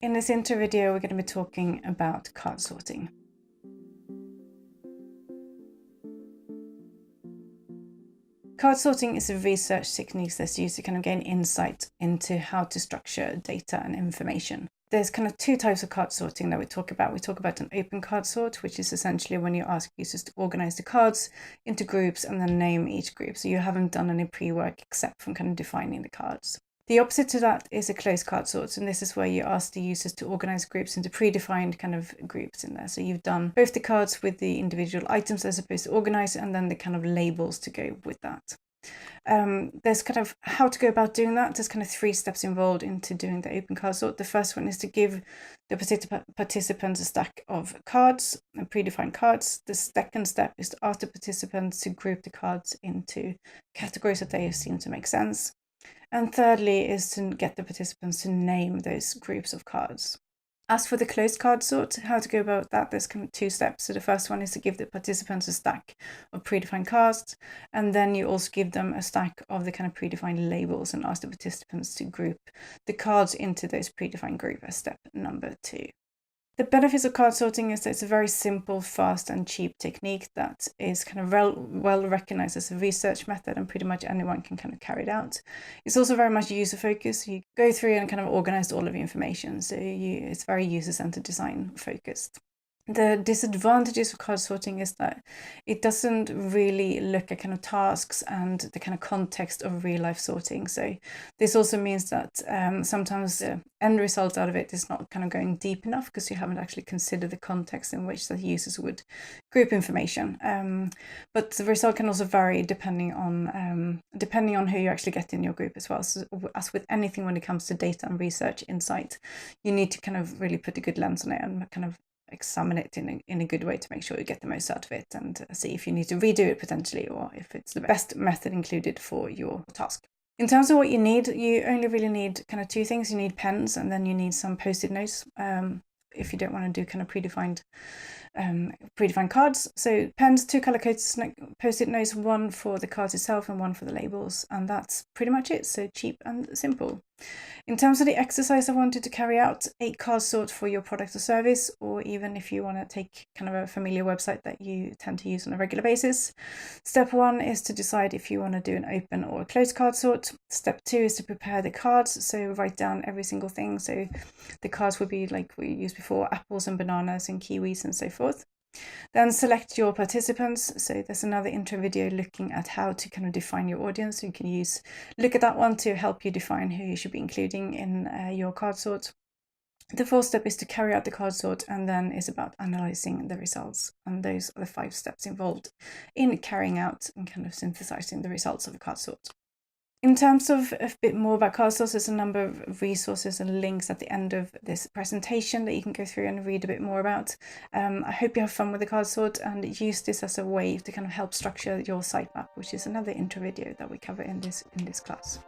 In this intro video, we're going to be talking about card sorting. Card sorting is a research technique that's used to kind of gain insight into how to structure data and information. There's kind of two types of card sorting that we talk about. We talk about an open card sort, which is essentially when you ask users to organize the cards into groups and then name each group. So you haven't done any pre-work except from kind of defining the cards. The opposite to that is a closed card sort, and this is where you ask the users to organize groups into predefined kind of groups in there. So you've done both the cards with the individual items they're supposed to organize and then the kind of labels to go with that. There's kind of how to go about doing that. There's kind of 3 steps involved into doing the open card sort. The first one is to give the participants a stack of cards and predefined cards. The second step is to ask the participants to group the cards into categories that they seem to make sense. And thirdly is to get the participants to name those groups of cards. As for the closed card sort, how to go about that, there's kind of 2 steps. So the first one is to give the participants a stack of predefined cards, and then you also give them a stack of the kind of predefined labels and ask the participants to group the cards into those predefined groups as step number 2. The benefits of card sorting is that it's a very simple, fast and cheap technique that is kind of well recognized as a research method, and pretty much anyone can kind of carry it out. It's also very much user focused. You go through and kind of organize all of the information. So it's very user-centered design focused. The disadvantages of card sorting is that it doesn't really look at kind of tasks and the kind of context of real life sorting. So this also means that sometimes the end result out of it is not kind of going deep enough because you haven't actually considered the context in which the users would group information. But the result can also vary depending on who you actually get in your group as well. So as with anything when it comes to data and research insight, you need to kind of really put a good lens on it and kind of examine it in a good way to make sure you get the most out of it and see if you need to redo it potentially or if it's the best method included for your task. In terms of what you need, you only really need kind of 2 things. You need pens and then you need some post-it notes if you don't want to do kind of predefined cards. So pens, 2 color-coded post-it notes, 1 for the cards itself and 1 for the labels, and that's pretty much it. So cheap and simple. In terms of the exercise I wanted to carry out, a card sort for your product or service, or even if you want to take kind of a familiar website that you tend to use on a regular basis. Step 1 is to decide if you want to do an open or a closed card sort. Step 2 is to prepare the cards, so write down every single thing. So the cards would be like we used before, apples and bananas and kiwis and so forth. Then select your participants. So there's another intro video looking at how to kind of define your audience. So you can look at that one to help you define who you should be including in your card sort. The 4th step is to carry out the card sort, and then is about analyzing the results. And those are the 5 steps involved in carrying out and kind of synthesizing the results of a card sort. In terms of a bit more about card sorts, there's a number of resources and links at the end of this presentation that you can go through and read a bit more about. I hope you have fun with the card sort and use this as a way to kind of help structure your sitemap, which is another intro video that we cover in this class.